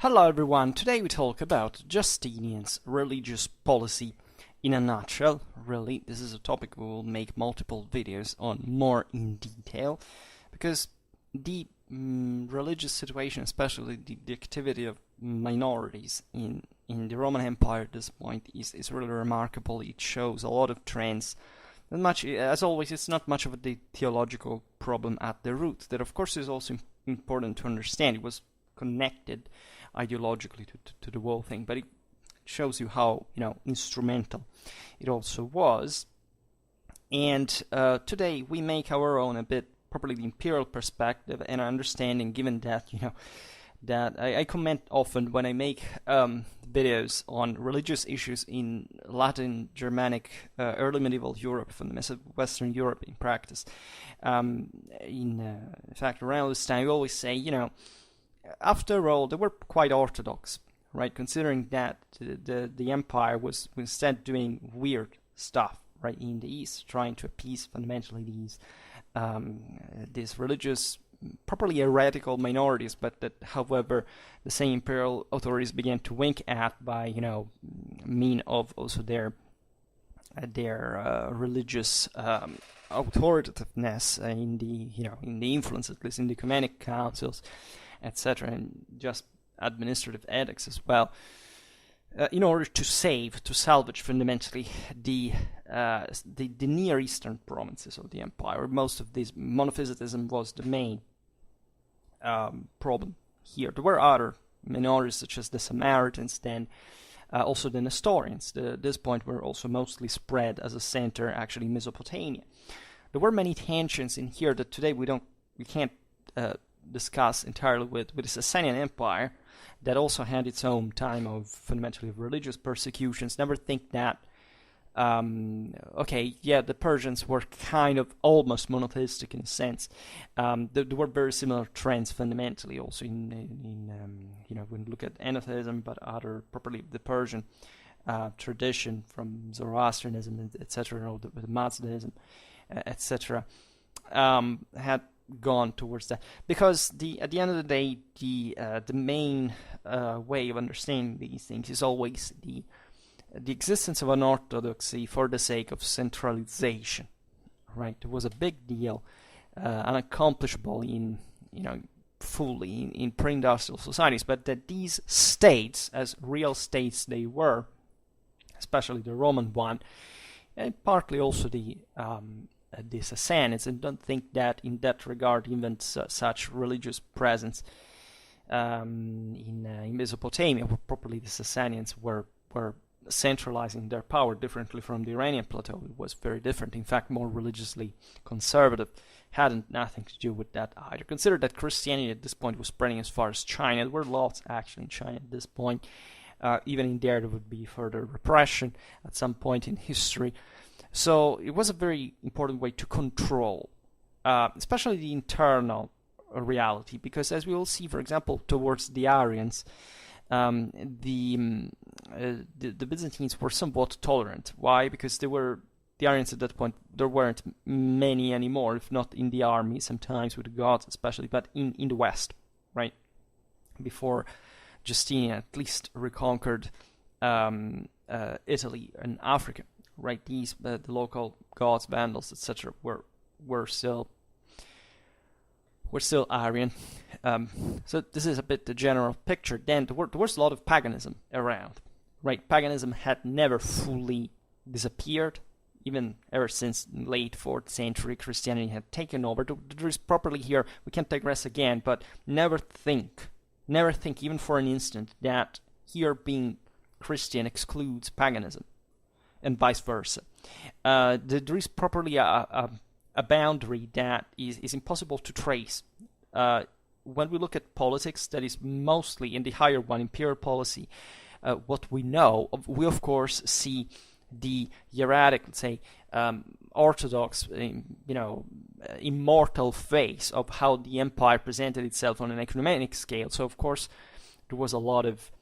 Hello everyone, today we talk about Justinian's religious policy in a nutshell. Really, this is a topic we will make multiple videos on more in detail, because the religious situation, especially the activity of minorities in the Roman Empire at this point is really remarkable. It shows a lot of trends. And much, as always, it's not much of a theological problem at the root. That of course is also important to understand. It was connected ideologically to the whole thing, but it shows you how instrumental it also was. And today we make our own a bit, probably the imperial perspective and understanding, given that that I comment often when I make videos on religious issues in Latin, Germanic, early medieval Europe, from the Western Europe in practice. In fact, around this time, we always say, after all, they were quite orthodox, right? Considering that the empire was instead doing weird stuff, right, in the East, trying to appease fundamentally these religious, properly heretical minorities, but that, however, the same imperial authorities began to wink at by, mean of also their religious authoritativeness in the influence, at least in the ecumenic councils, etc., and just administrative edicts as well, in order to salvage fundamentally the Near Eastern provinces of the empire. Most of this monophysitism was the main problem here. There were other minorities such as the Samaritans, then also the Nestorians. This point were also mostly spread as a center actually in Mesopotamia. There were many tensions in here that today we can't discuss entirely with the Sasanian Empire, that also had its own time of fundamentally religious persecutions. Never think that the Persians were kind of almost monotheistic in a sense. There were very similar trends fundamentally also in when you look at enotheism, but other properly the Persian tradition from Zoroastrianism, etc., the Mazdaism, etc., had gone towards that, because at the end of the day, the main way of understanding these things is always the existence of an orthodoxy for the sake of centralization, right? It was a big deal, unaccomplishable in fully in pre-industrial societies, but that these states, as real states they were, especially the Roman one, and partly also the Sassanids, and don't think that in that regard even such religious presence in Mesopotamia, where properly the Sassanians were centralizing their power differently from the Iranian plateau. It was very different, in fact more religiously conservative, hadn't nothing to do with that either. Consider that Christianity at this point was spreading as far as China. There were lots actually in China at this point. Even in there would be further repression at some point in history. So it was a very important way to control, especially the internal reality, because as we will see, for example, towards the Arians, the Byzantines were somewhat tolerant. Why? Because the Arians at that point, there weren't many anymore, if not in the army, sometimes with the Goths especially, but in the West, right? Before Justinian at least reconquered Italy and Africa. Right, these the local Goths, Vandals, etc., were still Arian. So this is a bit the general picture. Then there was a lot of paganism around. Right, paganism had never fully disappeared, even ever since late 4th century Christianity had taken over. There is properly here, we can't digress again, but never think even for an instant that here being Christian excludes paganism, and vice versa. There is properly a boundary that is impossible to trace. When we look at politics, that is mostly in the higher one, imperial policy, what we know, we of course see the hieratic, let's say, orthodox, immortal face of how the empire presented itself on an ecumenic scale. So of course there was a lot of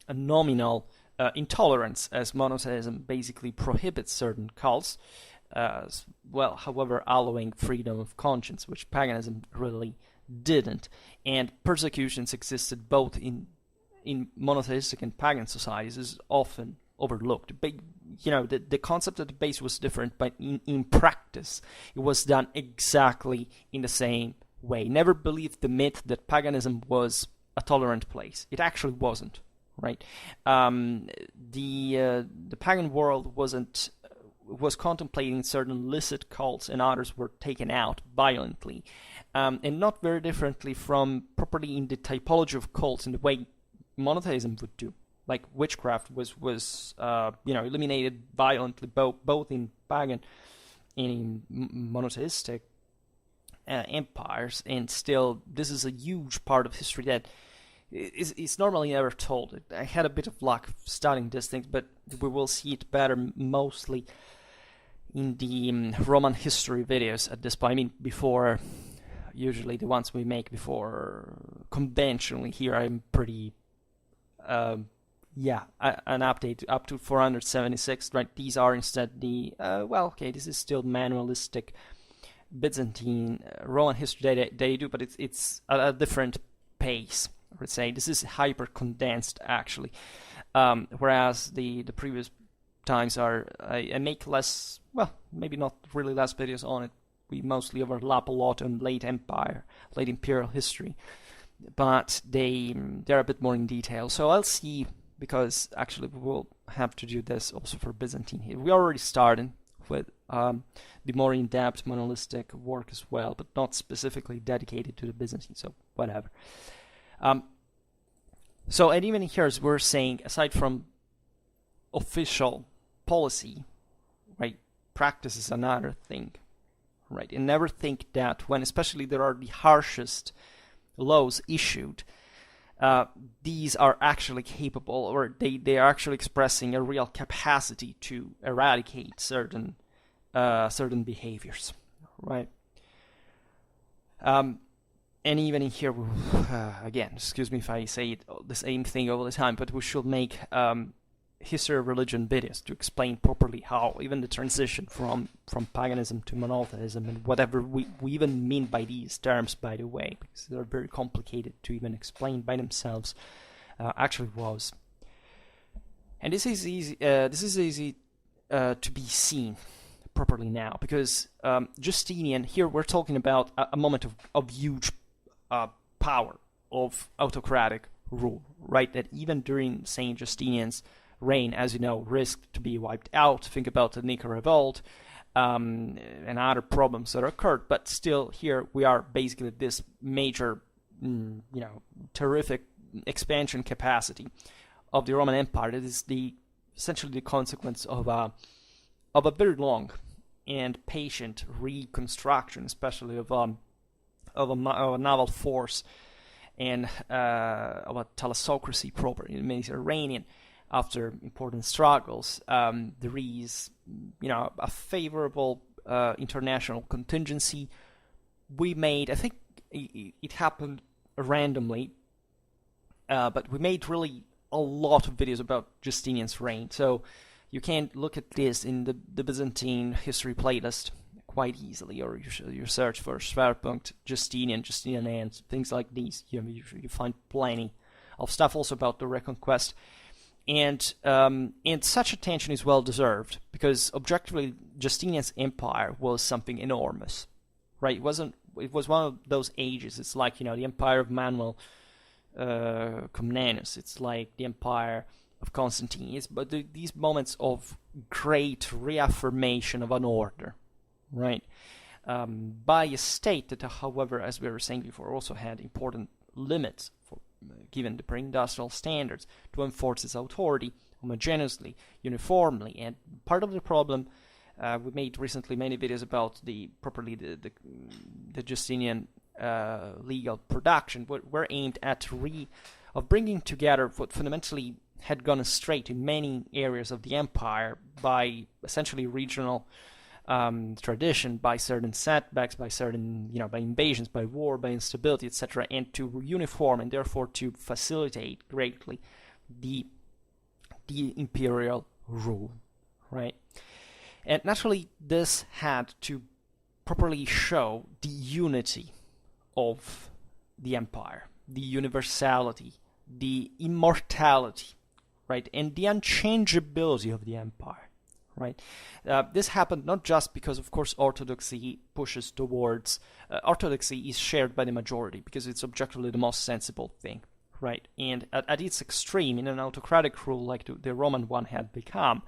a nominal intolerance, as monotheism basically prohibits certain cults, however, allowing freedom of conscience, which paganism really didn't. And persecutions existed both in in monotheistic and pagan societies is often overlooked. The concept at the base was different, but in practice, it was done exactly in the same way. Never believed the myth that paganism was a tolerant place. It actually wasn't, right? The pagan world was contemplating certain illicit cults, and others were taken out violently, and not very differently from properly in the typology of cults in the way monotheism would do. Like witchcraft was eliminated violently, both in pagan and in monotheistic empires, and still this is a huge part of history that is normally never told. I had a bit of luck studying these things, but we will see it better mostly in the Roman history videos at this point. I mean, before, usually the ones we make before conventionally here, I'm pretty an update up to 476, right? These are instead the this is still manualistic Byzantine Roman history that they do, but it's at a different pace. I would say this is hyper condensed actually, whereas the previous times are I make less, maybe not really less videos on it. We mostly overlap a lot on late imperial history, but they're a bit more in detail. So I'll see, because actually we will have to do this also for Byzantine here. We already started with the more in-depth monolithic work as well, but not specifically dedicated to the Byzantine, so whatever. And even here, as we're saying, aside from official policy, right, practice is another thing, right? And never think that when, especially there are the harshest laws issued, these are actually capable, or they are actually expressing a real capacity to eradicate certain behaviors, right? And even in here, again, excuse me if I say the same thing all the time, but we should make history of religion videos to explain properly how even the transition from paganism to monotheism, and whatever we even mean by these terms, by the way, because they're very complicated to even explain by themselves, actually was. And this is easy. To be seen properly now, because Justinian, here we're talking about a moment of huge power, of autocratic rule, right? That even during Saint Justinian's reign, as you know, risked to be wiped out. Think about the Nika Revolt and other problems that occurred, but still here we are basically at this major, terrific expansion capacity of the Roman Empire. That is essentially the consequence of a very long and patient reconstruction, especially of a naval force and of a thalassocracy proper in the Mediterranean. After important struggles, there is, a favorable international contingency. We made, I think it happened randomly, but we made really a lot of videos about Justinian's reign. So you can look at this in the Byzantine history playlist quite easily, or you search for Schwerpunkt, Justinian and things like these. You find plenty of stuff also about the Reconquest. And such attention is well deserved, because objectively Justinian's empire was something enormous, right? It was one of those ages. It's like, the empire of Manuel Comnenus. It's like the empire of Constantine. But these moments of great reaffirmation of an order, right? By a state that, however, as we were saying before, also had important limits given the pre-industrial standards to enforce its authority homogeneously, uniformly. And part of the problem, we made recently many videos about the Justinian legal production, were aimed at bringing together what fundamentally had gone astray in many areas of the empire by essentially regional tradition, by certain setbacks, by certain, by invasions, by war, by instability, etc., and to uniform and therefore to facilitate greatly the imperial rule, right? And naturally, this had to properly show the unity of the empire, the universality, the immortality, right, and the unchangeability of the empire, right? This happened not just because, of course, orthodoxy pushes towards, orthodoxy is shared by the majority because it's objectively the most sensible thing, right? And at its extreme, in an autocratic rule like the Roman one had become,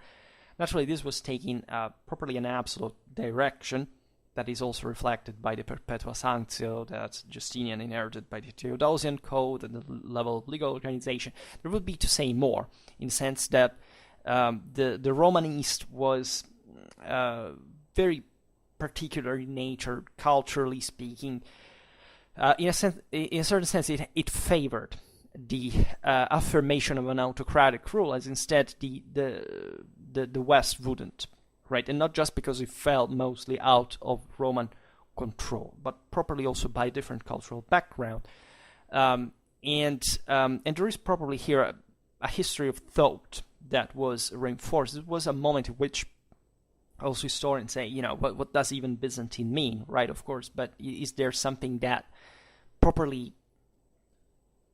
naturally this was taking properly an absolute direction that is also reflected by the Perpetua Sanctio that Justinian inherited by the Theodosian Code and the level of legal organization. There would be to say more, in the sense that the Roman East was very particular in nature, culturally speaking. In a certain sense, it favored the affirmation of an autocratic rule, as instead the West wouldn't. Right, and not just because it fell mostly out of Roman control, but properly also by different cultural background. And there is probably here a history of thought that was reinforced. It was a moment in which also historians say, what does even Byzantine mean, right? Of course, but is there something that properly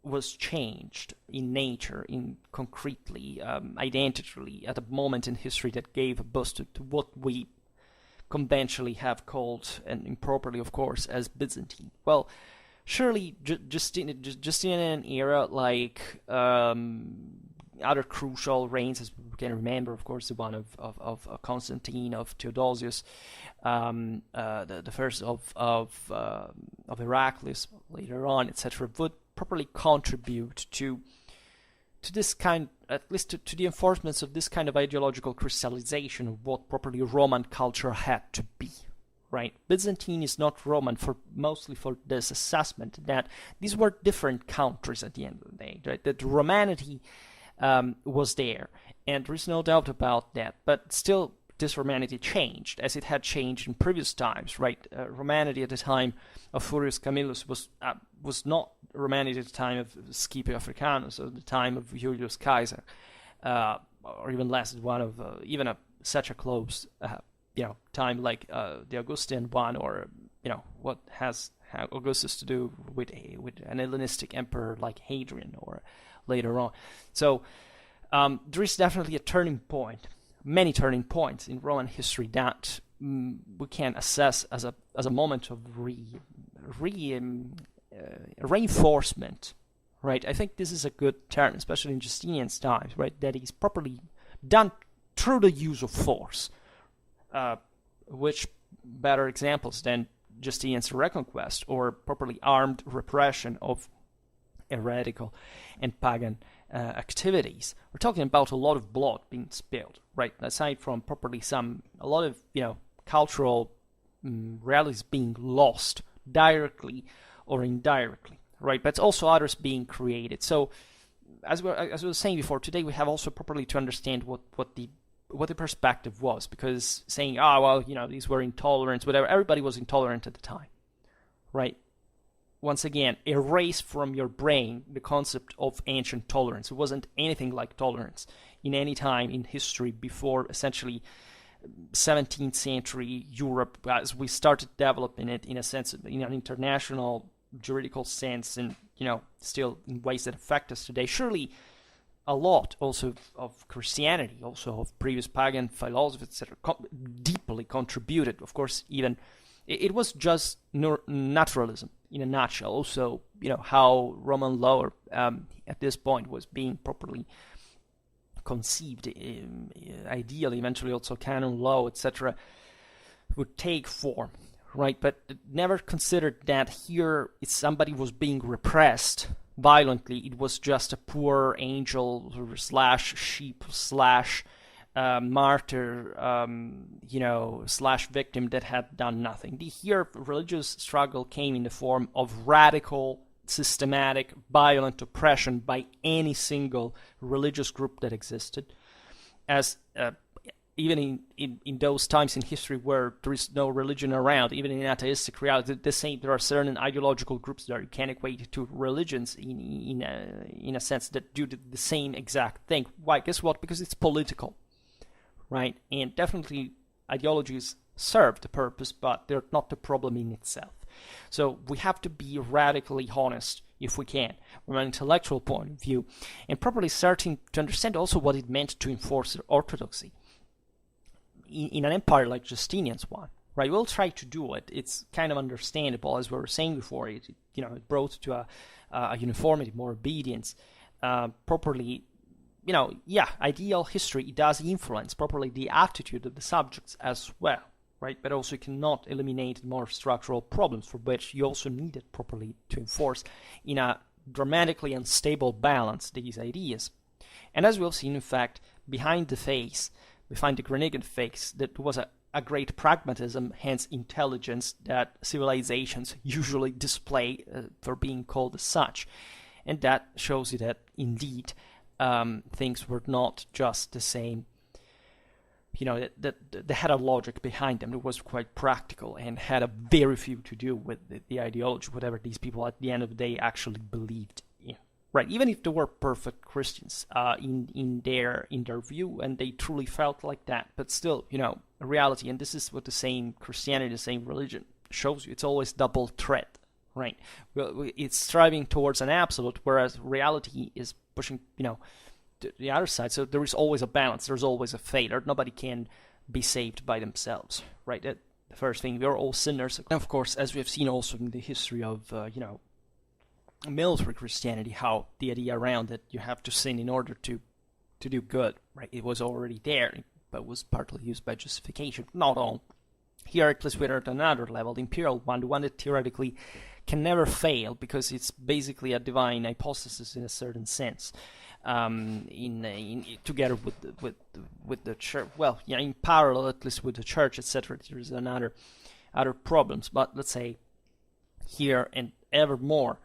was changed in nature, in concretely, identically, at a moment in history that gave a boost to what we conventionally have called, and improperly, of course, as Byzantine? Well, surely Justinian era, like other crucial reigns, as we can remember, of course, the one of Constantine, of Theodosius, the first of Heraclius later on, etc., would properly contribute to this kind, at least to the enforcements of this kind of ideological crystallization of what properly Roman culture had to be, right? Byzantine is not Roman mostly for this assessment that these were different countries at the end of the day, right? That Romanity was there, and there is no doubt about that, but still this Romanity changed, as it had changed in previous times, right? Romanity at the time of Furius Camillus was not Romanity at the time of Scipio Africanus, or the time of Julius Caesar, or even less, one of such a close, time like the Augustan one, or what has Augustus to do with an Hellenistic emperor like Hadrian, or later on. So there is definitely a turning point. Many turning points in Roman history that we can assess as a moment of reinforcement, right? I think this is a good term, especially in Justinian's times, right? That is properly done through the use of force, which better examples than Justinian's Reconquest or properly armed repression of heretical and pagan activities. We're talking about a lot of blood being spilled, right? Aside from properly a lot of cultural realities being lost directly or indirectly, right? But also others being created. So, as we were saying before, today we have also properly to understand what the perspective was, because saying, these were intolerant, whatever, everybody was intolerant at the time, right? Once again, erase from your brain the concept of ancient tolerance. It wasn't anything like tolerance in any time in history before, essentially, 17th century Europe, as we started developing it in a sense, in an international juridical sense, and still in ways that affect us today. Surely a lot also of Christianity, also of previous pagan philosophy, etc., deeply contributed. Of course, even it was just naturalism in a nutshell. Also, how Roman law at this point was being properly conceived, ideally, eventually also canon law, etc., would take form, right? But never considered that here somebody was being repressed violently. It was just a poor angel / sheep / martyr, / victim that had done nothing. Here, religious struggle came in the form of radical, systematic, violent oppression by any single religious group that existed, as even in those times in history where there is no religion around, even in atheistic reality, there are certain ideological groups that you can equate to religions in a sense that do the same exact thing. Why? Guess what? Because it's political, right? And definitely ideologies serve the purpose, but they're not the problem in itself. So we have to be radically honest if we can, from an intellectual point of view, and properly starting to understand also what it meant to enforce orthodoxy in an empire like Justinian's one. Right, we'll try to do it. It's kind of understandable, as we were saying before. It brought to a uniformity, more obedience, properly. Ideal history, it does influence properly the attitude of the subjects as well, right? But also it cannot eliminate more structural problems for which you also need it properly to enforce in a dramatically unstable balance these ideas. And as we've seen, in fact, behind the Granigan face, that was a great pragmatism, hence intelligence, that civilizations usually display for being called as such. And that shows you that, indeed, things were not just the same. That they had a logic behind them. It was quite practical and had a very few to do with the ideology, whatever these people at the end of the day actually believed in. Right, even if they were perfect Christians in their view, and they truly felt like that, but still, reality, and this is what the same Christianity, the same religion shows you. It's always double threat, right? Well, it's striving towards an absolute, whereas reality is pushing, the other side. So there is always a balance. There's always a failure. Nobody can be saved by themselves, right? The first thing, we are all sinners. And of course, as we have seen also in the history of, military Christianity, how the idea around that you have to sin in order to do good, right? It was already there, but was partly used by justification. Not all. Here, at least, we're at another level, the imperial one, the one that theoretically can never fail, because it's basically a divine hypostasis in a certain sense, together with the church. Well, in parallel, at least with the church, etc. There's other problems, but let's say here and evermore,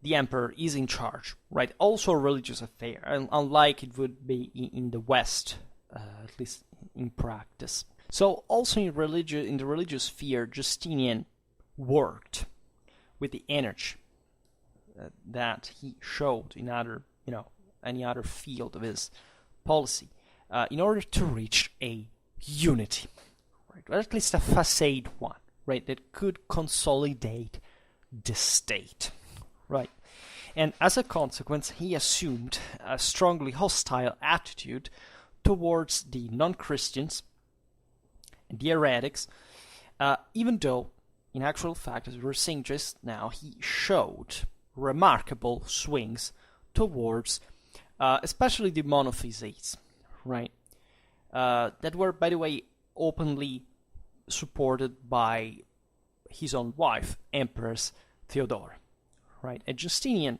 the emperor is in charge, right? Also a religious affair, unlike it would be in the West, at least in practice. So also in the religious sphere, Justinian worked with the energy that he showed in any other field of his policy, in order to reach a unity, right? Or at least a facade one, right? That could consolidate the state, right? And as a consequence, he assumed a strongly hostile attitude towards the non-Christians and the heretics, even though, in actual fact, as we were saying just now, he showed remarkable swings towards especially the monophysites, right? That were, by the way, openly supported by his own wife, Empress Theodora, right? And Justinian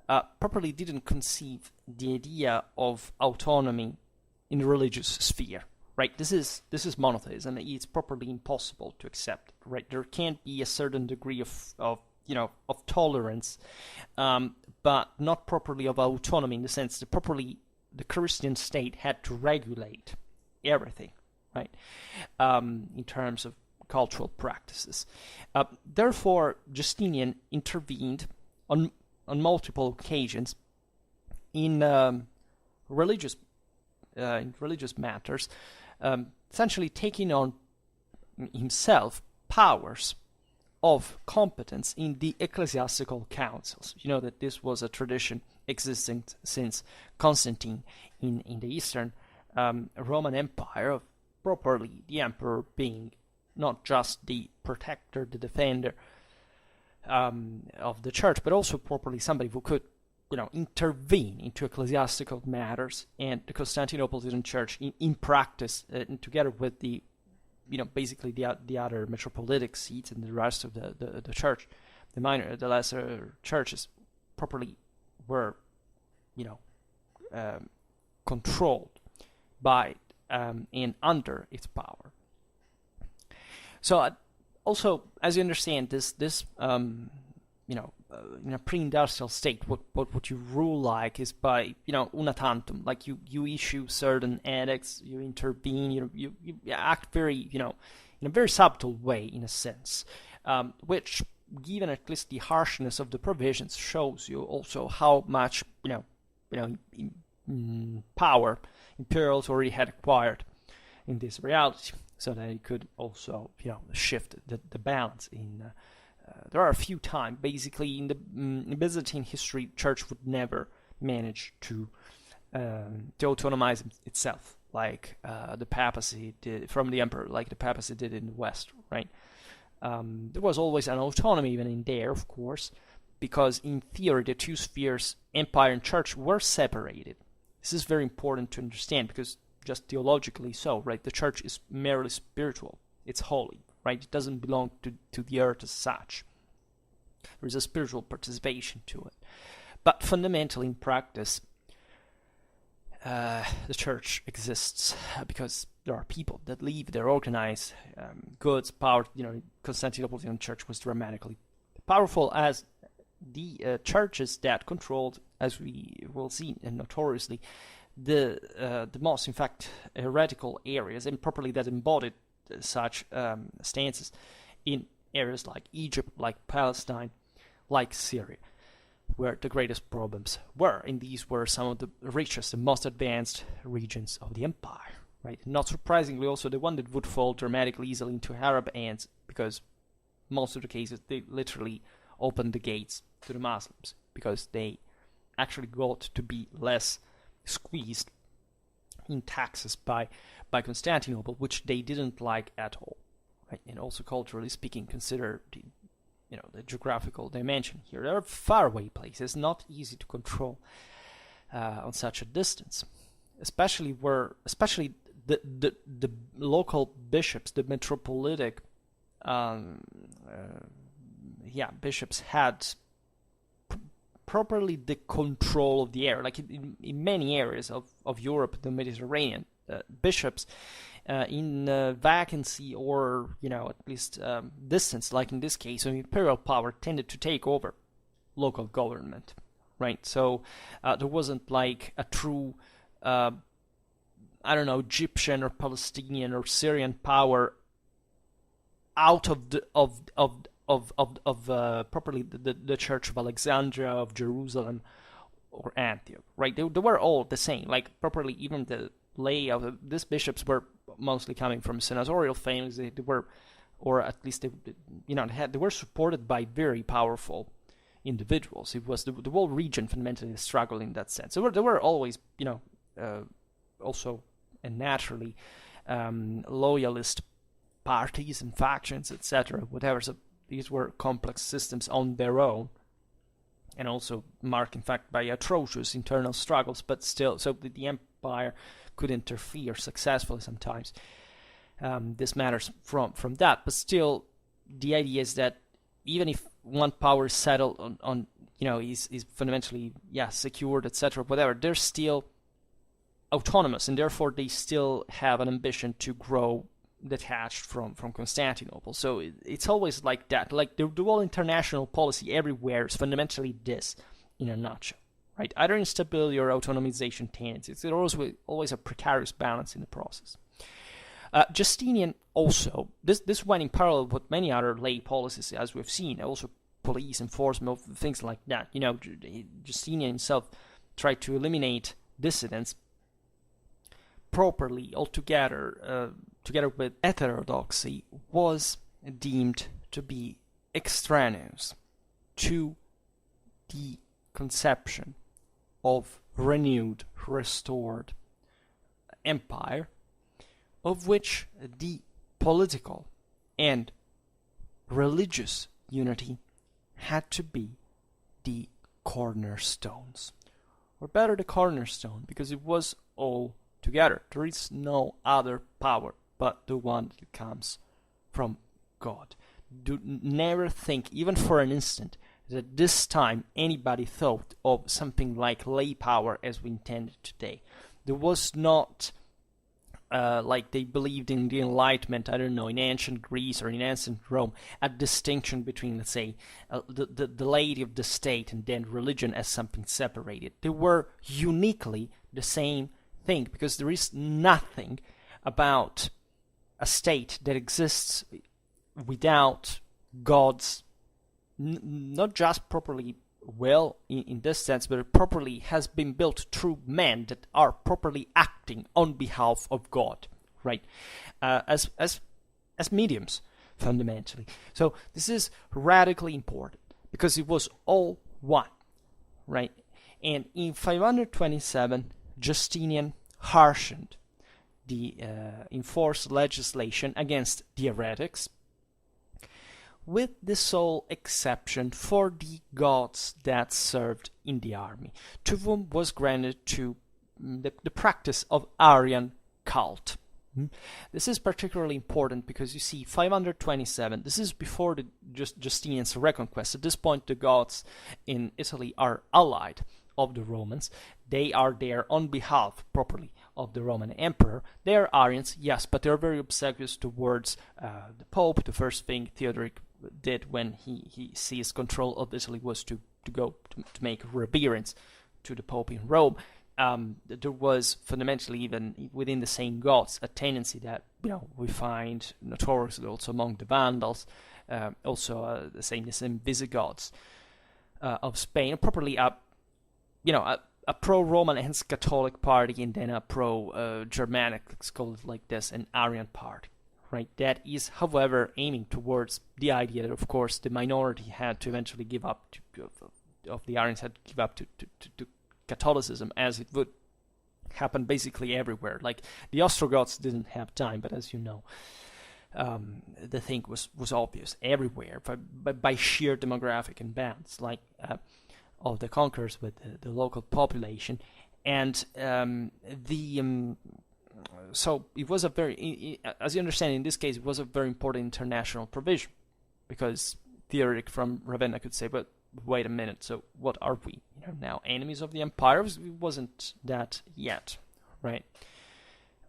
properly didn't conceive the idea of autonomy in the religious sphere, right? This is monotheism, and it's properly impossible to accept, right? There can't be a certain degree of tolerance, but not properly of autonomy, in the sense that properly the Christian state had to regulate everything, right? In terms of cultural practices. Therefore, Justinian intervened on multiple occasions in religious matters, essentially taking on himself powers of competence in the ecclesiastical councils. You know that this was a tradition existing since Constantine in the Eastern Roman Empire, of properly the emperor being not just the protector, the defender of the church, but also properly somebody who could, intervene into ecclesiastical matters. And the Constantinopolitan Church, in practice, together with the, basically the other metropolitic seats and the rest of the church, the lesser churches, properly were, controlled by and under its power. So also, as you understand, this in a pre-industrial state, what you rule like is by una tantum, like you issue certain edicts, you intervene, you act very in a very subtle way, in a sense, which, given at least the harshness of the provisions, shows you also how much power imperials already had acquired in this reality, so that it could also shift the balance in there are a few times, basically, in the Byzantine history, church would never manage to autonomize itself, like the papacy did from the emperor, like the papacy did in the West, right? There was always an autonomy even in there, of course, because in theory the two spheres, empire and church, were separated. This is very important to understand because just theologically so, right? The church is merely spiritual. It's holy, right? It doesn't belong to the earth as such. There is a spiritual participation to it. But fundamentally in practice, the church exists because there are people that live, they're organized, goods, power. Constantinople church was dramatically powerful, as the churches that controlled, as we will see, and notoriously, the most, in fact, heretical areas, and properly that embodied such stances in areas like Egypt, like Palestine, like Syria, where the greatest problems were. And these were some of the richest and most advanced regions of the empire, right? Not surprisingly, also the one that would fall dramatically easily into Arab hands, because most of the cases they literally opened the gates to the Muslims, because they actually got to be less squeezed in taxes by Constantinople, which they didn't like at all, right? And also culturally speaking, consider the geographical dimension here. There are faraway places, not easy to control on such a distance, especially the local bishops, the metropolitic bishops had properly the control of the area. Like in many areas of Europe, the Mediterranean, bishops in vacancy or at least distance, like in this case, imperial power tended to take over local government, right? So there wasn't like a true Egyptian or Palestinian or Syrian power out of properly the Church of Alexandria, of Jerusalem, or Antioch, right? They were all the same. Like properly, even the lay of these bishops were mostly coming from senatorial families. They were, or at least they were supported by very powerful individuals. It was the whole region fundamentally struggled in that sense. There were always, also and naturally, loyalist parties and factions, etc., whatever. So these were complex systems on their own, and also marked, in fact, by atrocious internal struggles, but still, so the empire could interfere successfully sometimes. This matters from that, but still, the idea is that even if one power is settled on is fundamentally, secured, etc., whatever, they're still autonomous, and therefore they still have an ambition to grow detached from Constantinople. So it's always like that. Like the whole international policy everywhere is fundamentally this, in a nutshell, right? Either instability or autonomization tendencies. It's always a precarious balance in the process. Justinian also, this went in parallel with many other lay policies, as we've seen, also police enforcement, things like that. Justinian himself tried to eliminate dissidents properly altogether, together with heterodoxy, was deemed to be extraneous to the conception of renewed, restored empire, of which the political and religious unity had to be the cornerstones. Or better, the cornerstone, because it was all together. There is no other power but the one that comes from God. Do never think, even for an instant, that this time anybody thought of something like lay power as we intend it today. There was not, like they believed in the Enlightenment, in ancient Greece or in ancient Rome, a distinction between, let's say, the laity of the state and then religion as something separated. They were uniquely the same thing, because there is nothing about a state that exists without God's, not just properly in this sense, but it properly has been built through men that are properly acting on behalf of God, right? As mediums. fundamentally. So this is radically important because it was all one, right? And in 527, Justinian harshened the enforced legislation against the heretics, with the sole exception for the gods that served in the army, to whom was granted to the practice of Aryan cult. This is particularly important because you see 527, this is before the Justinian's reconquest. At this point the gods in Italy are allied of the Romans. They are there on behalf properly of the Roman Emperor. They are Arians, yes, but they're very obsequious towards the Pope. The first thing Theodoric did when he seized control of Italy was to make reverence to the Pope in Rome. There was fundamentally, even within the same gods, a tendency that we find notoriously also among the Vandals, also the same Visigoths of Spain, properly a pro-Roman and Catholic party, and then a pro-Germanic, let's call it like this, an Arian party. Right, that is, however, aiming towards the idea that, of course, the minority had to eventually give up of the Arians had to give up to Catholicism, as it would happen basically everywhere. Like the Ostrogoths didn't have time, but as you know, the thing was obvious everywhere by sheer demographic imbalance, like of the conquerors with the local population, and so it was a very, as you understand, in this case, it was a very important international provision, because Theodoric from Ravenna could say, but wait a minute, so what are we? Now enemies of the empire? It wasn't that yet, right?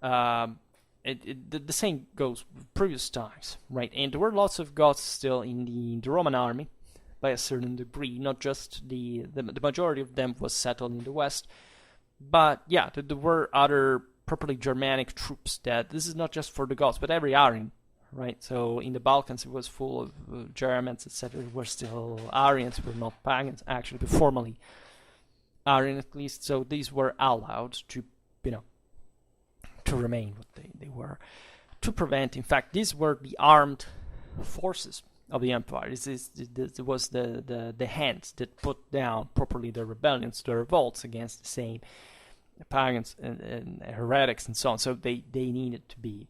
The same goes with previous times, right? And there were lots of gods still in the Roman army, by a certain degree. Not just the majority of them was settled in the west, but yeah, there were other properly Germanic troops. That this is not just for the gods, but every Aryan, right? So in the Balkans it was full of Germans, etc. Were still Aryans, were not pagans, actually, but formally Aryan at least. So these were allowed to, to remain what they were, to prevent. In fact, these were the armed forces of the empire. This was the hands that put down properly the rebellions, the revolts against the same pagans and heretics and so on. So they needed to be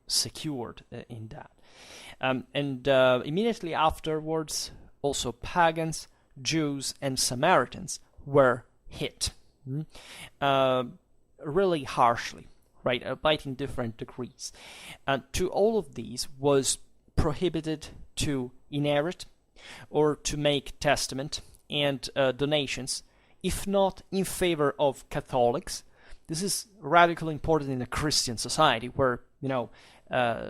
secured in that. And immediately afterwards, also pagans, Jews, and Samaritans were hit really harshly, right, albeit in different degrees. To all of these was prohibited to inherit or to make testament and donations, if not in favor of Catholics. This is radically important in a Christian society where,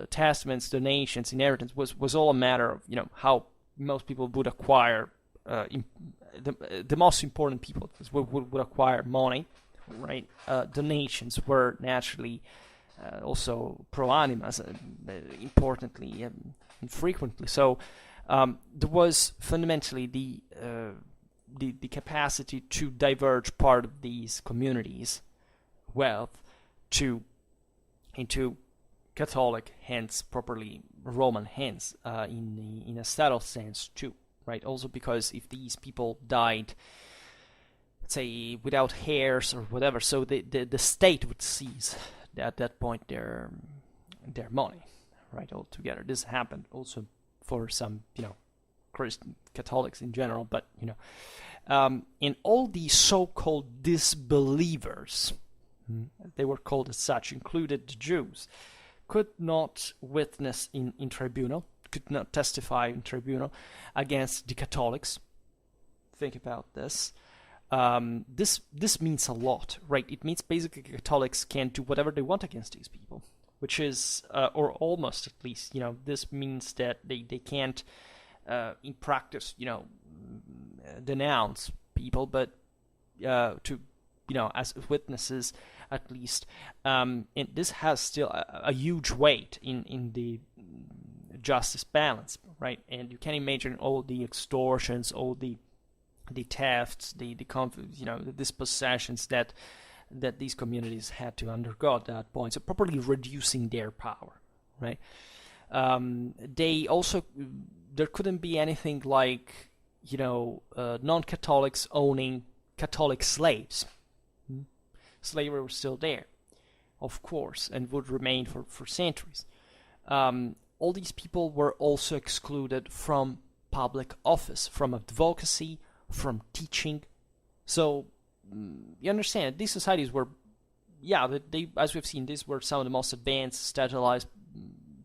testaments, donations, inheritance was all a matter of, how most people would acquire, the most important people would acquire money, right? Donations were naturally also pro animas, importantly and frequently. So there was fundamentally the capacity to diverge part of these communities' wealth into Catholic, hence properly Roman hands, in a subtle sense too, right? Also because if these people died, let's say, without heirs or whatever, so the state would seize at that point their money, right, altogether. This happened also for some, Christian Catholics in general, but, in all these so-called disbelievers, they were called as such, included the Jews, could not witness in tribunal, could not testify in tribunal against the Catholics. Think about this. This means a lot, right? It means basically Catholics can do whatever they want against these people, which is, or almost at least, this means that they can't, in practice, denounce people, but to, as witnesses at least. And this has still a huge weight in the justice balance, right? And you can imagine all the extortions, all the thefts, the dispossessions that these communities had to undergo at that point, so properly reducing their power, right? They also, there couldn't be anything like, non-Catholics owning Catholic slaves. Slavery was still there, of course, and would remain for centuries. All these people were also excluded from public office, from advocacy, from teaching. So you understand, these societies were, they, as we've seen, these were some of the most advanced, statualized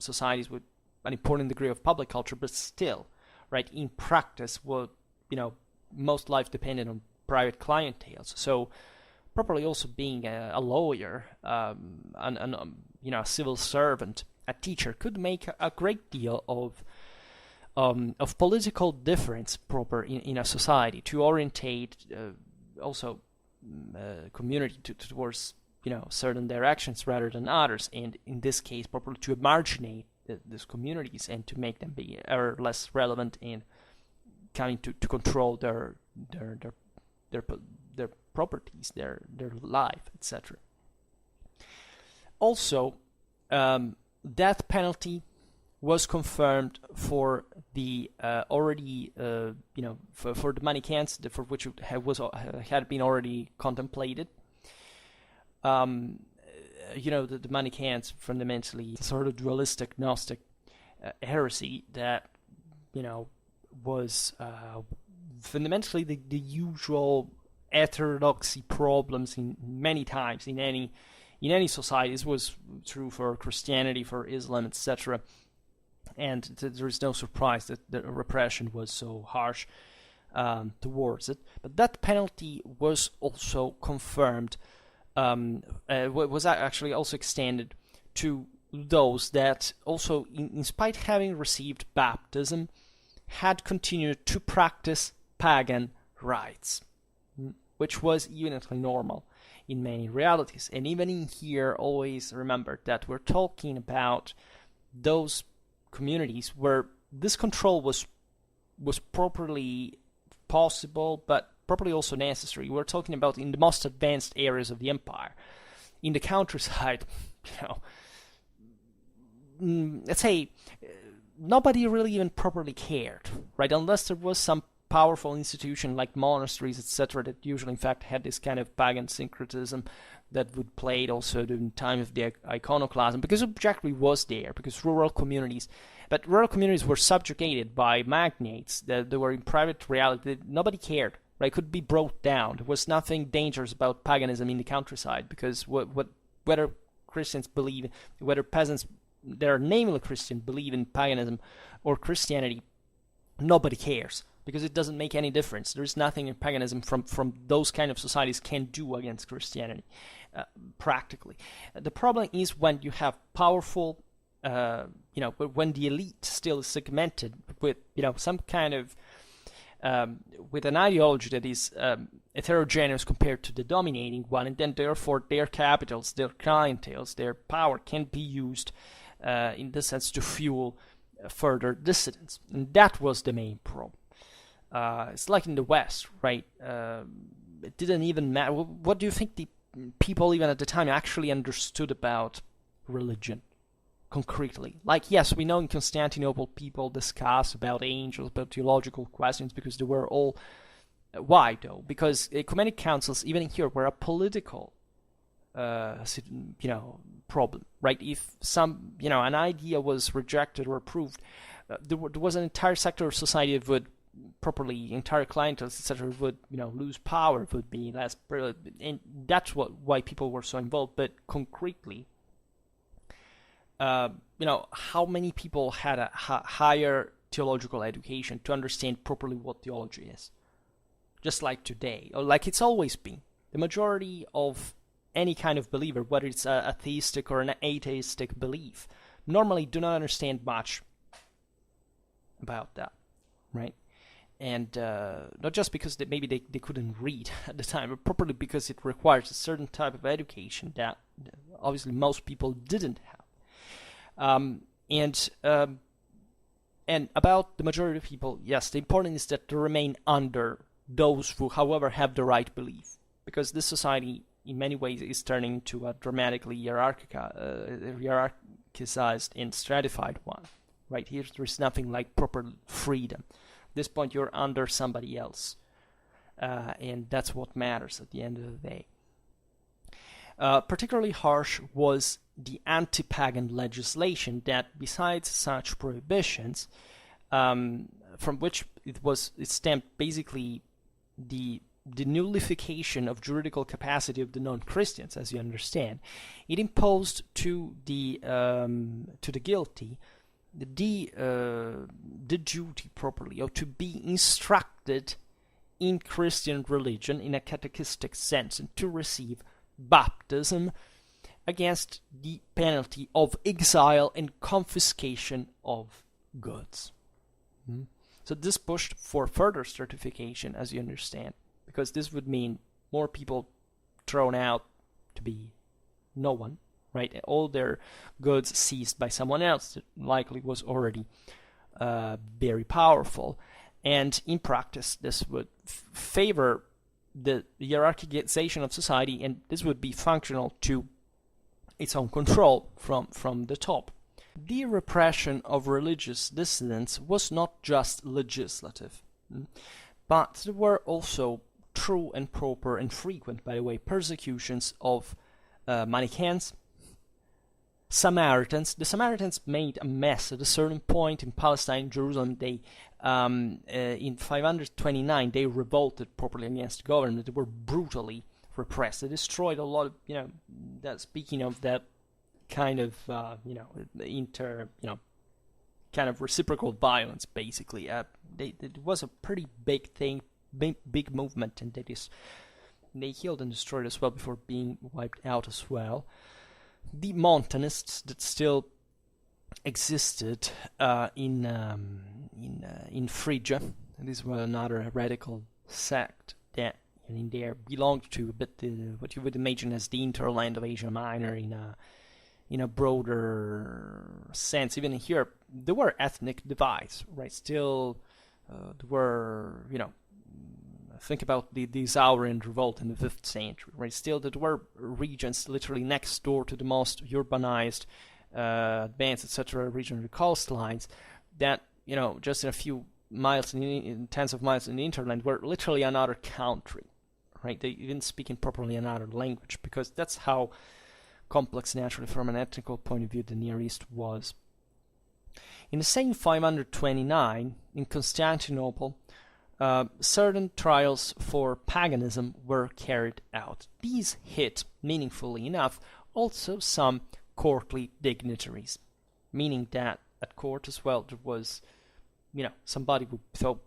societies with an important degree of public culture, but still, right, in practice, most life depended on private clienteles. So properly also being a lawyer, a civil servant, a teacher could make a great deal of political difference proper in a society to orientate also community towards certain directions rather than others, and in this case properly to marginate these communities and to make them be ever less relevant and coming to control their properties, their life, etc. Also, death penalty was confirmed for the already, for the Manichaeans, for which it had been already contemplated. The Manichaeans fundamentally sort of dualistic Gnostic heresy that, was fundamentally the usual heterodoxy problems in many times in any society. This was true for Christianity, for Islam, etc. And there is no surprise that the repression was so harsh towards it. But that penalty was also confirmed, was actually also extended to those that also, in spite of having received baptism, had continued to practice pagan rites, which was evidently normal in many realities. And even in here, always remember that we're talking about those communities where this control was properly possible, but properly also necessary. We're talking about in the most advanced areas of the empire. In the countryside, let's say, nobody really even properly cared, right? Unless there was some powerful institution like monasteries, etc., that usually, in fact, had this kind of pagan syncretism that would play it also during the time of the iconoclasm, because objectively was there, because rural communities were subjugated by magnates that they were in private reality. Nobody cared, right? Could be brought down. There was nothing dangerous about paganism in the countryside, because whether Christians believe, whether peasants that are namely Christian believe in paganism or Christianity, nobody cares, because it doesn't make any difference. There is nothing in paganism from those kind of societies can do against Christianity, practically. The problem is when you have powerful, when the elite still is segmented with, some kind of, with an ideology that is heterogeneous compared to the dominating one, and then therefore their capitals, their clienteles, their power can be used in this sense to fuel further dissidence. And that was the main problem. It's like in the West, right? It didn't even matter. What do you think the people even at the time actually understood about religion concretely? Like, yes, we know in Constantinople people discuss about angels, about theological questions, because they were all... Why, though? Because ecumenic councils, even here, were a political problem, right? If some, an idea was rejected or approved, there was an entire sector of society that would properly, entire clienteles, etc., would, lose power, would be less, and that's why people were so involved. But concretely, how many people had a higher theological education to understand properly what theology is? Just like today, or like it's always been, the majority of any kind of believer, whether it's a theistic or an atheistic belief, normally do not understand much about that, right? And not just because maybe they couldn't read at the time, but properly because it requires a certain type of education that obviously most people didn't have. And about the majority of people, yes, the important is that they remain under those who, however, have the right belief. Because this society, in many ways is turning into a dramatically hierarchized and stratified one. Right here, there's nothing like proper freedom. At this point, you're under somebody else, and that's what matters at the end of the day. Particularly harsh was the anti-pagan legislation that, besides such prohibitions, from which it stemmed basically the nullification of juridical capacity of the non-Christians, as you understand. It imposed to the guilty the duty properly, or to be instructed in Christian religion in a catechistic sense, and to receive baptism against the penalty of exile and confiscation of goods. So this pushed for further certification, as you understand, because this would mean more people thrown out to be no one, right? All their goods seized by someone else that likely was already very powerful. And in practice, this would favor the hierarchization of society, and this would be functional to its own control from the top. The repression of religious dissidents was not just legislative, but there were also true and proper and frequent, by the way, persecutions of Manichaeans, Samaritans. The Samaritans made a mess at a certain point in Palestine, Jerusalem. They in 529 they revolted properly against the government. They were brutally repressed. They destroyed a lot of, that, speaking of that kind of kind of reciprocal violence, basically. It was a pretty big thing, big movement, and they killed and destroyed as well before being wiped out as well. The Montanists that still existed in Phrygia, and these were another radical sect that in there belonged to a bit what you would imagine as the hinterland of Asia Minor in a broader sense. Even here, there were ethnic divides, right? Still, there were, think about the Zaurian revolt in the 5th century, right? Still, there were regions literally next door to the most urbanized, advanced, etc. regional coastlines that, just in a few miles, in tens of miles in the hinterland, were literally another country, right? They didn't speak in properly another language, because that's how complex, naturally, from an ethnical point of view, the Near East was. In the same 529, in Constantinople, certain trials for paganism were carried out. These hit, meaningfully enough, also some courtly dignitaries, meaning that at court as well there was, somebody who thought,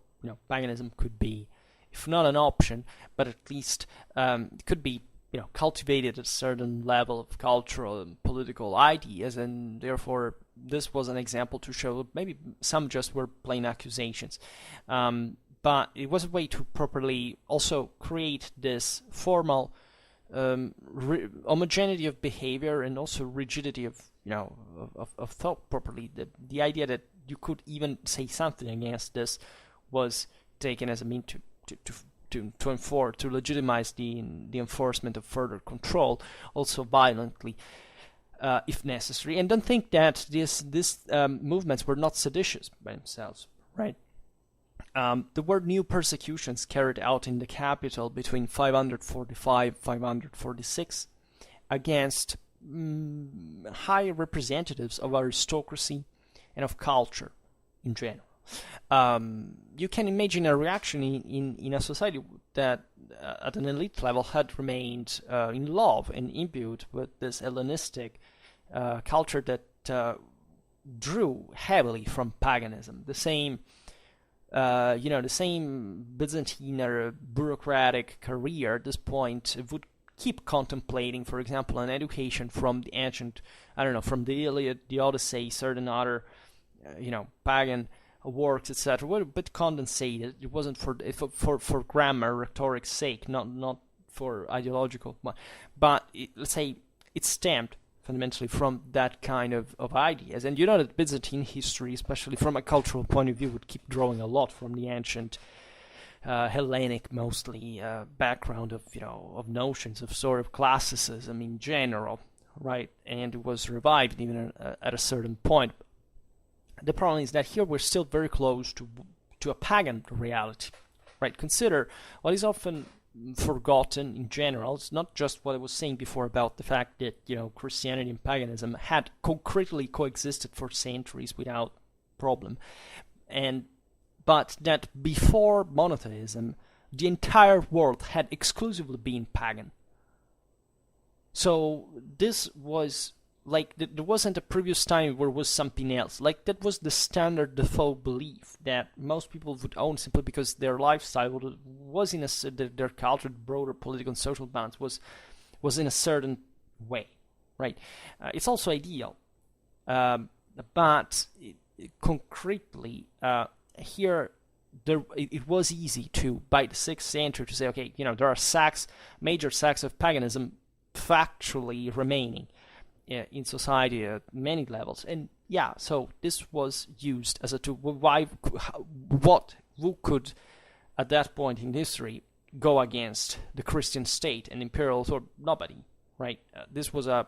paganism could be, if not an option, but at least it could be, cultivated at a certain level of cultural and political ideas, and therefore this was an example to show maybe some just were plain accusations. But it was a way to properly also create this formal homogeneity of behavior and also rigidity of thought properly. The idea that you could even say something against this was taken as a means to legitimize the enforcement of further control, also violently, if necessary. And don't think that these movements were not seditious by themselves, right? There were new persecutions carried out in the capital between 545-546 against high representatives of aristocracy and of culture in general. You can imagine a reaction in a society that at an elite level had remained in love and imbued with this Hellenistic culture that drew heavily from paganism. The same Byzantine or bureaucratic career at this point would keep contemplating, for example, an education from the ancient, from the Iliad, the Odyssey, certain other, pagan works, etc. were a bit condensated. It wasn't for grammar, rhetoric's sake, not for ideological, but let's say it stemmed fundamentally from that kind of ideas. And that Byzantine history, especially from a cultural point of view, would keep drawing a lot from the ancient Hellenic mostly background of of notions of sort of classicism in general, right? And it was revived even at a certain point. The problem is that here we're still very close to a pagan reality, right? Consider what is often forgotten in general. It's not just what I was saying before about the fact that Christianity and paganism had concretely coexisted for centuries without problem, but that before monotheism, the entire world had exclusively been pagan. So this was like there wasn't a previous time where it was something else. Like that was the standard default belief that most people would own simply because their lifestyle was in their culture, broader political and social balance was in a certain way, right? It's also ideal, but concretely here it was easy to, by the 6th century, to say, okay, there are major sects of paganism factually remaining in society at many levels, and so this was used as a tool. Who could at that point in history go against the Christian state and imperial authority? Nobody, right? This was a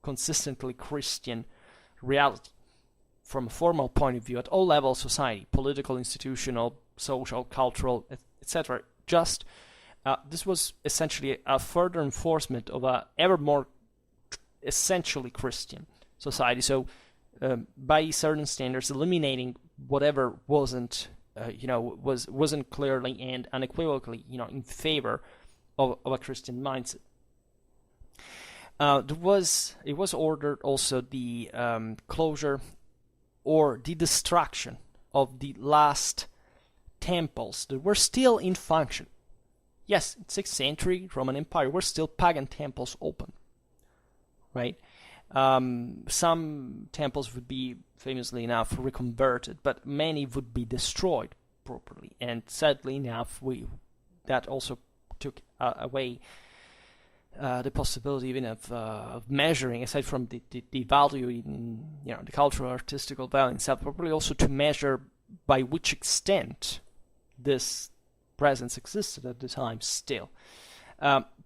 consistently Christian reality from a formal point of view at all levels of society, political, institutional, social, cultural, etc. Just this was essentially a further enforcement of a ever more essentially Christian society. So by certain standards, eliminating whatever wasn't clearly and unequivocally in favor of a Christian mindset. It was ordered also the closure or the destruction of the last temples that were still in function. Yes, in 6th century Roman Empire were still pagan temples open, right? Some temples would be, famously enough, reconverted, but many would be destroyed properly. And sadly enough, that also took away the possibility even of measuring, aside from the value in the cultural artistical value itself, probably also to measure by which extent this presence existed at the time still.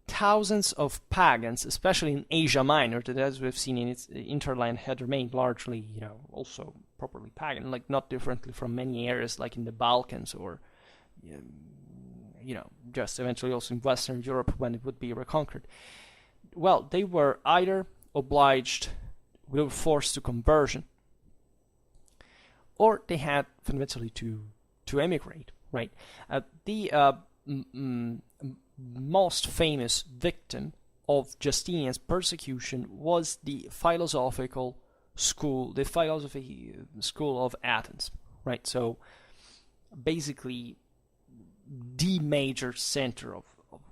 Thousands of pagans, especially in Asia Minor, that, as we've seen in its interland, had remained largely, also properly pagan, like not differently from many areas like in the Balkans or, just eventually also in Western Europe when it would be reconquered. Well, they were either obliged, they were forced to conversion, or they had fundamentally to emigrate, right? The most famous victim of Justinian's persecution was the philosophy school of Athens, right? So basically the major center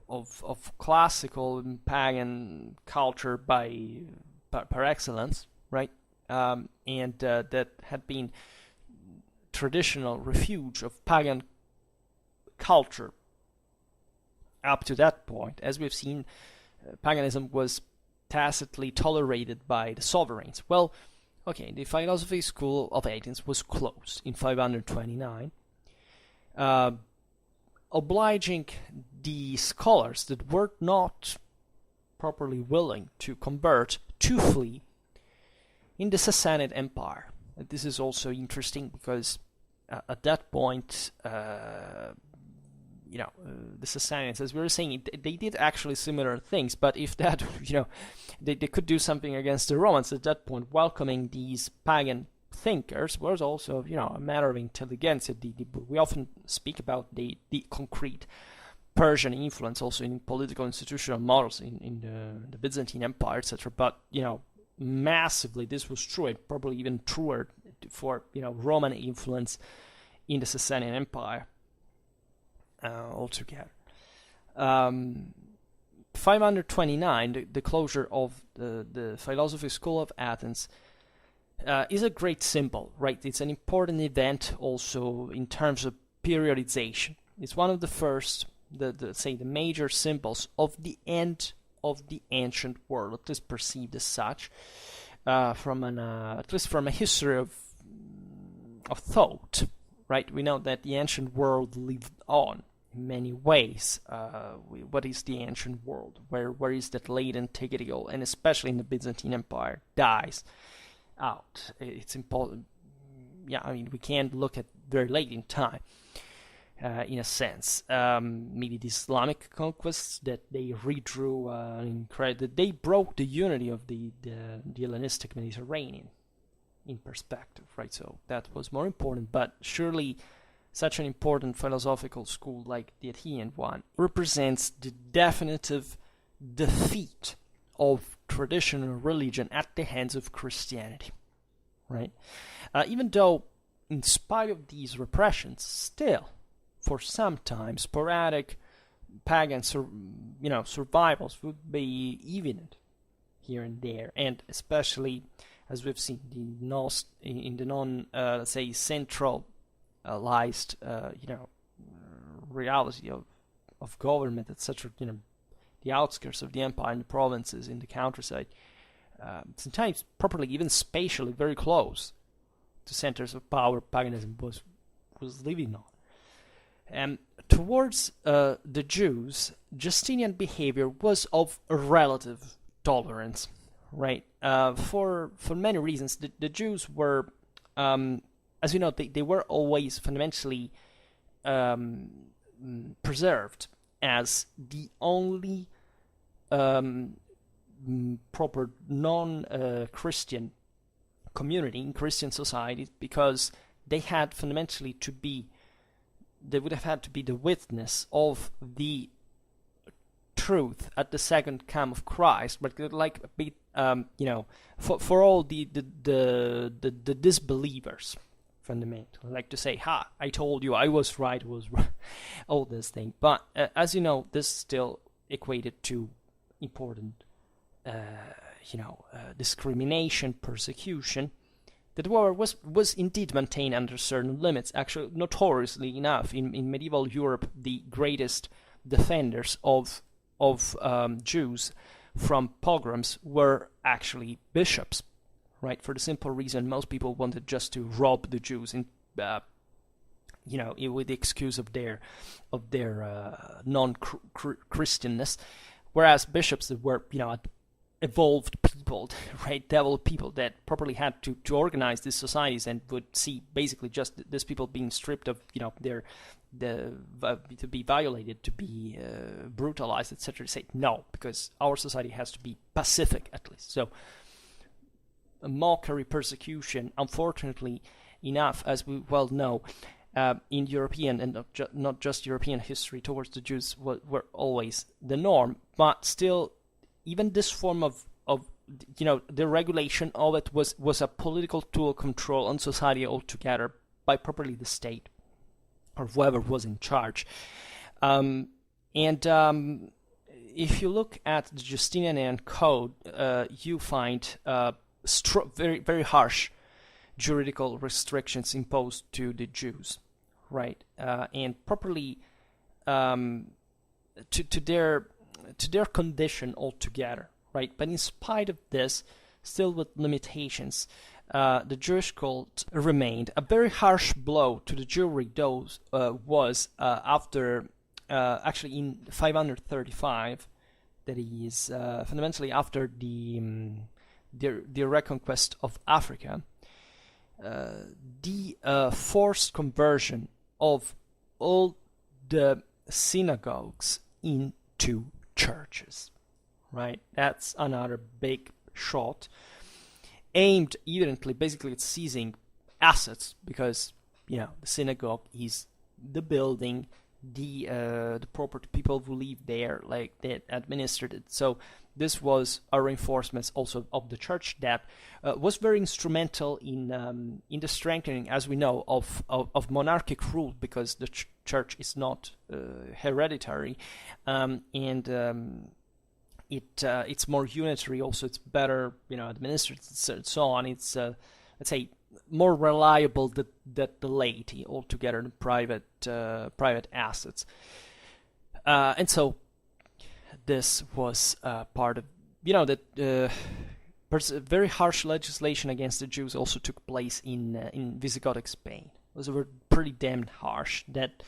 of classical and pagan culture par excellence, right? And that had been traditional refuge of pagan culture up to that point. As we've seen, paganism was tacitly tolerated by the sovereigns. Well, okay, the philosophy school of Athens was closed in 529, obliging the scholars that were not properly willing to convert to flee in the Sassanid Empire. This is also interesting because at that point, the Sassanians, as we were saying, they did actually similar things, but if that, they could do something against the Romans at that point, welcoming these pagan thinkers was also, a matter of intelligence. We often speak about the concrete Persian influence also in political institutional models in the Byzantine Empire, etc. But, massively this was true, and probably even truer for, Roman influence in the Sasanian Empire. Altogether. 529, the closure of the philosophy school of Athens, is a great symbol, right? It's an important event also in terms of periodization. It's one of the first, the major symbols of the end of the ancient world, at least perceived as such, at least from a history of thought, right? We know that the ancient world lived on. many ways. What is the ancient world? Where is that late antiquity, and especially in the Byzantine Empire, dies out. It's important. Yeah, I mean, we can't look at very late in time, in a sense. Maybe the Islamic conquests that they redrew, that they broke the unity of the Hellenistic Mediterranean in perspective, right? So that was more important, but surely such an important philosophical school like the Athenian one represents the definitive defeat of traditional religion at the hands of Christianity, right? Even though, in spite of these repressions, still, for some time, sporadic pagan, survivals would be evident here and there, and especially, as we've seen, in the let's say, centralized, reality of government, etc. The outskirts of the empire, in the provinces, in the countryside, sometimes properly, even spatially, very close to centers of power paganism was living on. And towards the Jews, Justinian behavior was of relative tolerance, right? For many reasons, the Jews were, as you know, they were always fundamentally preserved as the only proper non-Christian community in Christian societies, because they had fundamentally they would have had to be the witness of the truth at the second come of Christ, but like a bit, for all the disbelievers, fundamentally, like to say, "Ha! I told you, I was right, was wrong," all this thing. But as you know, this still equated to important, discrimination, persecution. That was indeed maintained under certain limits. Actually, notoriously enough, in medieval Europe, the greatest defenders of Jews from pogroms were actually bishops, right? For the simple reason, most people wanted just to rob the Jews, with the excuse of their non-Christianness, whereas bishops that were, evolved people, right, developed people that properly had to organize these societies, and would see basically just these people being stripped of, to be violated, to be brutalized, etc. Say no, because our society has to be pacific at least. So a mockery, persecution, unfortunately enough, as we well know, in European and not just European history towards the Jews were always the norm, but still, even this form of the regulation of it was a political tool of control on society altogether by properly the state or whoever was in charge. If you look at the Justinian Code, you find very, very harsh juridical restrictions imposed to the Jews, right? And properly to their condition altogether, right? But in spite of this, still with limitations, the Jewish cult remained. A very harsh blow to the Jewry was after, actually in 535, that is fundamentally after the reconquest of Africa, the forced conversion of all the synagogues into churches, right? That's another big shot aimed evidently basically at seizing assets, because the synagogue is the building, the property, people who live there, like they administered it. So this was a reinforcement also of the church that was very instrumental in the strengthening, as we know, of monarchic rule, because the church is not hereditary, it's more unitary. Also, it's better administered, and so on. It's let's say more reliable than the laity altogether, than private assets, and so this was part of that. Very harsh legislation against the Jews also took place in Visigothic Spain. Those were pretty damn harsh. That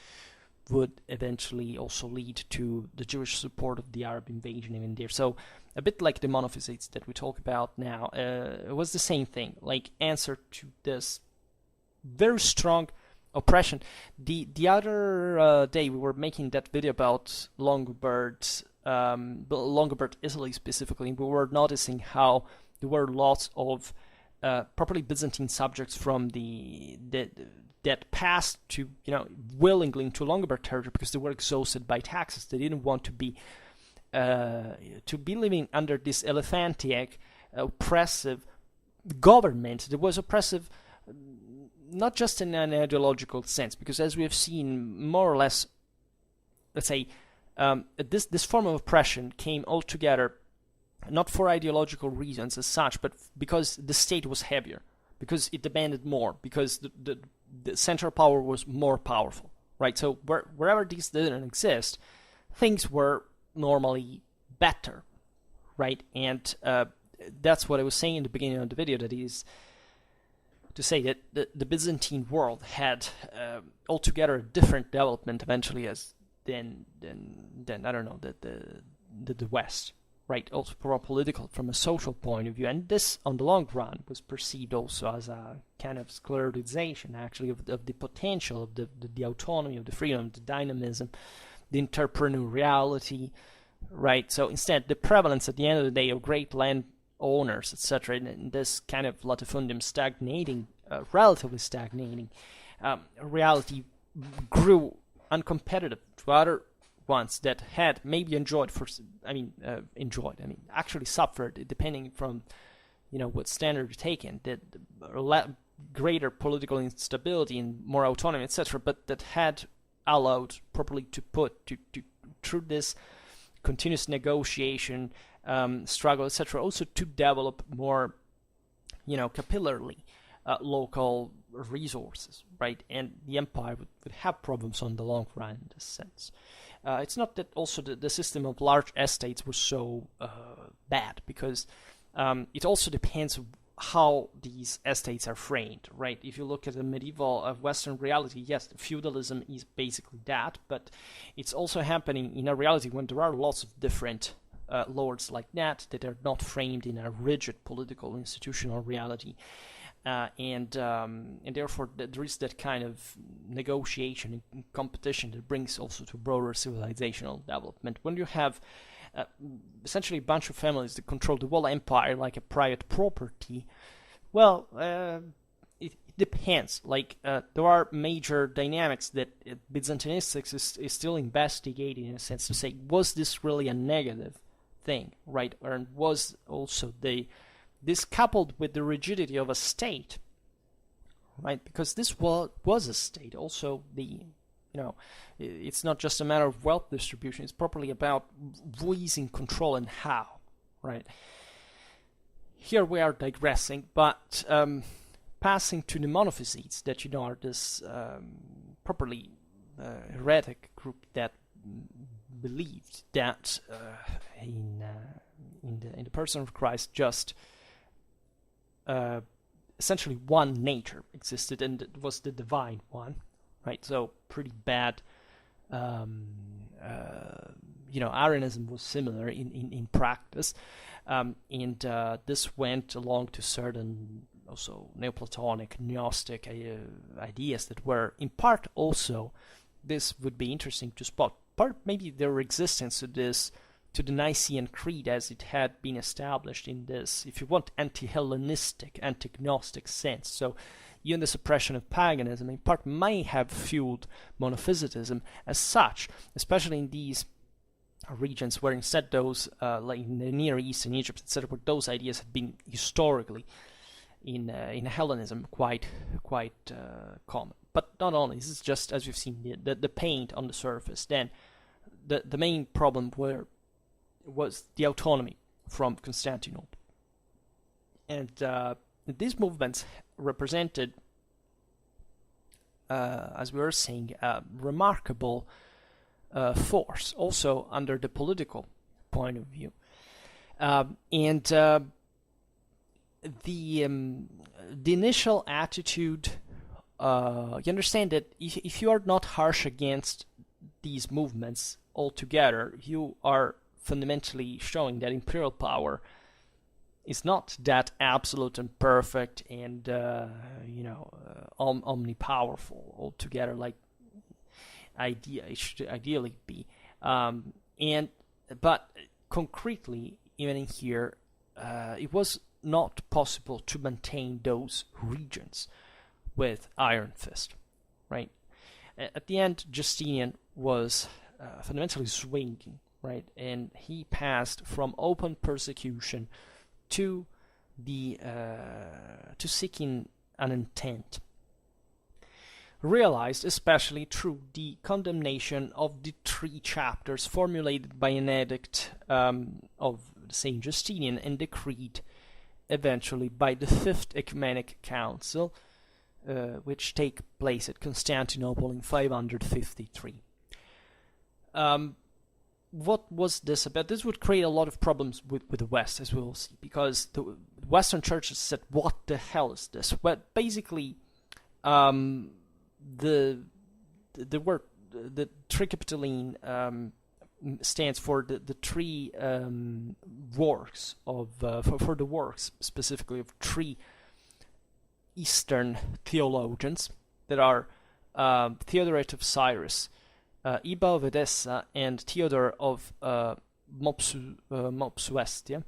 would eventually also lead to the Jewish support of the Arab invasion even there. So a bit like the Monophysites that we talk about now, it was the same thing, like answer to this very strong oppression. The other day we were making that video about Longobard, Italy specifically, and we were noticing how there were lots of properly Byzantine subjects from that passed to, willingly into Longobard territory because they were exhausted by taxes. They didn't want to be living under this elephantiac, oppressive government. That was oppressive not just in an ideological sense, because as we have seen, more or less, let's say, this form of oppression came altogether not for ideological reasons as such, but because the state was heavier, because it demanded more, because the central power was more powerful, right? So wherever these didn't exist, things were normally better, right? And that's what I was saying in the beginning of the video, that is to say that the Byzantine world had altogether a different development eventually than I don't know, the West, right? Also from a political, from a social point of view, and this on the long run was perceived also as a kind of sclerotization actually of the potential of the autonomy, of the freedom, the dynamism, the entrepreneuriality, right? So instead, the prevalence at the end of the day of great land owners, etc., and this kind of latifundium stagnating, relatively stagnating, reality grew uncompetitive to other ones that had maybe actually suffered, depending from, what standard you take in, that greater political instability and more autonomy, etc., but that had allowed properly to through this continuous negotiation, struggle, etc., also to develop more, capillarily local resources, right? And the empire would have problems on the long run in this sense. It's not that also the system of large estates was so bad, because it also depends how these estates are framed, right? If you look at the medieval Western reality, yes, feudalism is basically that, but it's also happening in a reality when there are lots of different lords like that are not framed in a rigid political institutional reality. And therefore there is that kind of negotiation and competition that brings also to broader civilizational development. When you have essentially a bunch of families that control the whole empire like a private property, well, it depends. Like there are major dynamics that Byzantinistics is still investigating, in a sense, to say, was this really a negative thing, right? Or was also this coupled with the rigidity of a state, right? Because this was a state. Also, it's not just a matter of wealth distribution. It's properly about who is in control and how, right? Here we are digressing, but passing to the Monophysites, that are this properly heretic group that believed that in the person of Christ, just essentially one nature existed, and it was the divine one, right? So pretty bad. Arianism was similar in practice, and this went along to certain also Neoplatonic, Gnostic ideas that were in part also. This would be interesting to spot. Part maybe their resistance to the Nicene Creed as it had been established in this, if you want, anti-Hellenistic, anti-Gnostic sense. So even the suppression of paganism in part may have fueled monophysitism as such, especially in these regions where instead those, like in the Near East, in Egypt, etc., where those ideas had been historically in Hellenism quite common. But not only, this is just, as we've seen, the paint on the surface. Then the main problem was the autonomy from Constantinople. And these movements represented, as we were saying, a remarkable force, also under the political point of view. And the initial attitude, you understand that if you are not harsh against these movements all together, you are fundamentally showing that imperial power is not that absolute and perfect and omnipowerful altogether, like it should ideally be. But concretely, even in here, it was not possible to maintain those regions with Iron Fist, right? At the end, Justinian was fundamentally swinging, right? And he passed from open persecution to seeking an intent, realized especially through the condemnation of the 3 chapters formulated by an edict of Saint Justinian and decreed eventually by the 5th Ecumenic Council, which take place at Constantinople in 553. What was this about? This would create a lot of problems with the West, as we will see, because the Western churches said, what the hell is this? Well, basically, the word, the Tricapitoline stands for the 3 works of, for the works specifically of 3 Eastern theologians that are Theodoret of Cyrus, Iba of Edessa, and Theodore of Mopsuestia,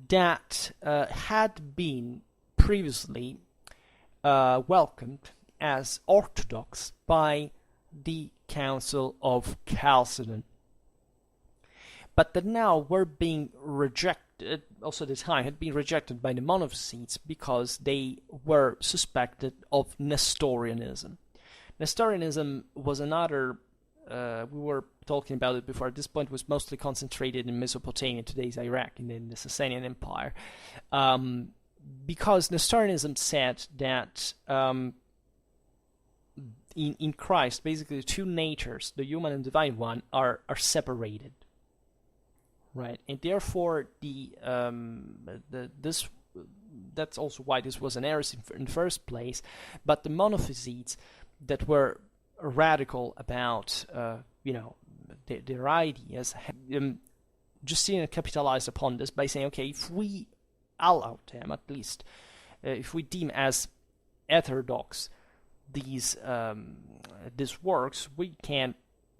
that had been previously welcomed as orthodox by the Council of Chalcedon, but that now were being rejected, also at the time had been rejected by the Monophysites because they were suspected of Nestorianism. Nestorianism was another, we were talking about it before, at this point was mostly concentrated in Mesopotamia, today's Iraq, in the Sasanian Empire, because Nestorianism said that in Christ, basically the 2 natures, the human and divine one, are separated, right? And therefore, that's also why this was an heresy in the first place. But the Monophysites that were radical about, their ideas, Justinian capitalized upon this by saying, okay, if we allow them, at least, if we deem as heterodox these works, we can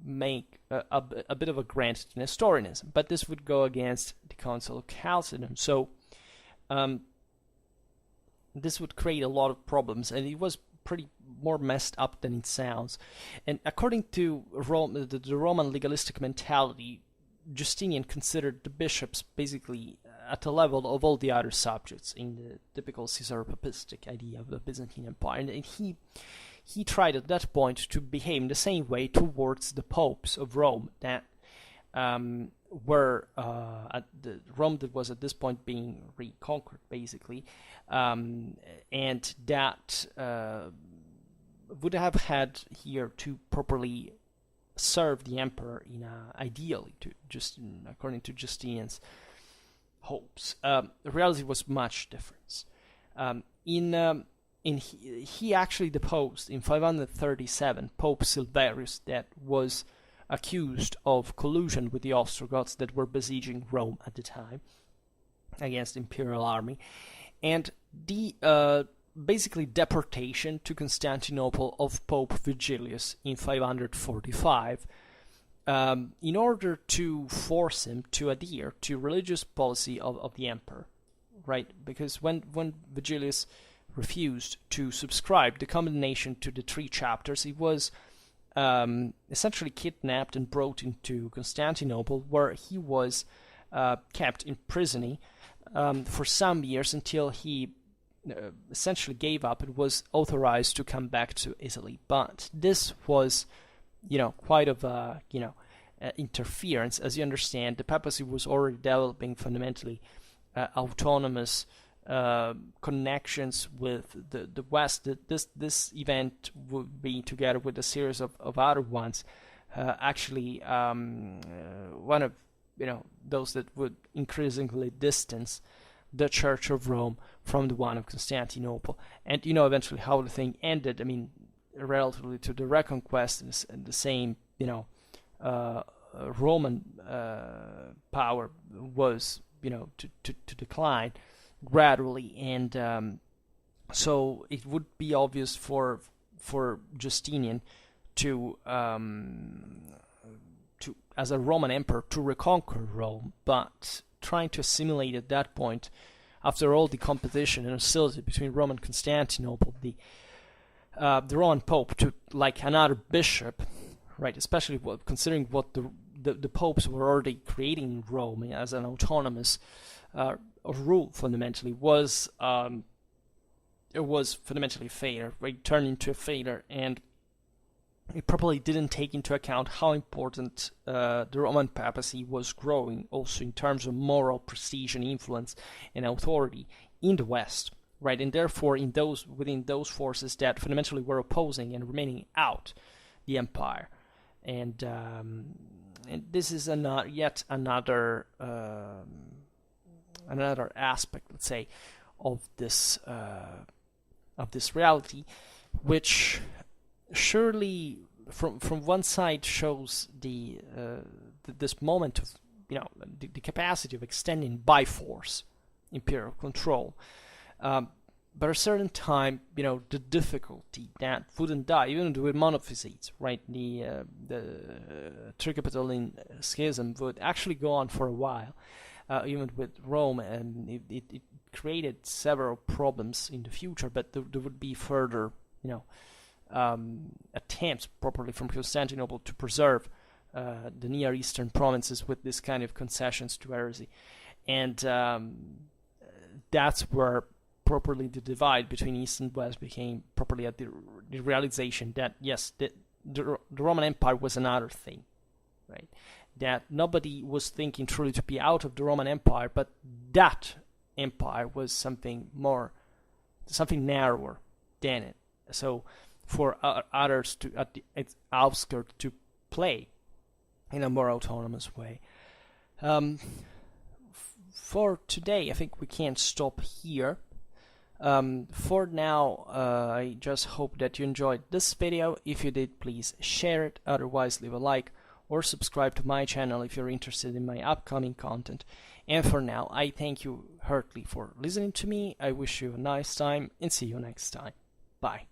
make a bit of a grant to Nestorianism, but this would go against the Council of Chalcedon. So this would create a lot of problems, and it was pretty more messed up than it sounds. And according to the Roman legalistic mentality, Justinian considered the bishops basically at the level of all the other subjects in the typical Caesaropapistic idea of the Byzantine Empire, and he tried at that point to behave in the same way towards the popes of Rome that were at the Rome that was at this point being reconquered, basically, and that would have had here to properly serve the emperor ideally, according to Justinian's hopes. The reality was much different. He actually deposed in 537 Pope Silverius, that was accused of collusion with the Ostrogoths that were besieging Rome at the time against the imperial army, and the basically deportation to Constantinople of Pope Vigilius in 545, in order to force him to adhere to religious policy of the emperor, right? Because when Vigilius refused to subscribe the condemnation to the 3 chapters, he was essentially kidnapped and brought into Constantinople, where he was kept in prison for some years until he essentially gave up and was authorized to come back to Italy. But this was, quite of a, interference. As you understand, the papacy was already developing fundamentally autonomous connections with the West. This event would be, together with a series of other ones, actually one of those that would increasingly distance the Church of Rome from the one of Constantinople. And eventually how the thing ended. I mean, relatively to the Reconquest, and the same, Roman power was, to decline gradually, and so it would be obvious for Justinian to as a Roman emperor, to reconquer Rome, but trying to assimilate at that point, after all the competition and hostility between Rome and Constantinople, the Roman Pope took like another bishop, right? Especially considering what the popes were already creating in Rome as an autonomous rule. Fundamentally, it was fundamentally a failure, right? Turned into a failure, and it probably didn't take into account how important the Roman papacy was growing, also in terms of moral prestige and influence and authority in the West, right? And therefore, within those forces that fundamentally were opposing and remaining out the empire, and this is yet another aspect, let's say, of this reality, which surely from one side shows this moment of the capacity of extending by force imperial control, but at a certain time the difficulty that wouldn't die even with monophysites, right? The Tricapitoline schism would actually go on for a while, even with Rome, and it created several problems in the future, but there would be further attempts properly from Constantinople to preserve the Near Eastern provinces with this kind of concessions to heresy, and that's where properly the divide between East and West became properly at the realization that yes, the Roman Empire was another thing, right? That nobody was thinking truly to be out of the Roman Empire, but that empire was something narrower than it. So for others to at its outskirts to play in a more autonomous way. For today, I think we can't stop here. For now, I just hope that you enjoyed this video. If you did, please share it. Otherwise, leave a like or subscribe to my channel if you're interested in my upcoming content. And for now, I thank you heartily for listening to me. I wish you a nice time and see you next time. Bye.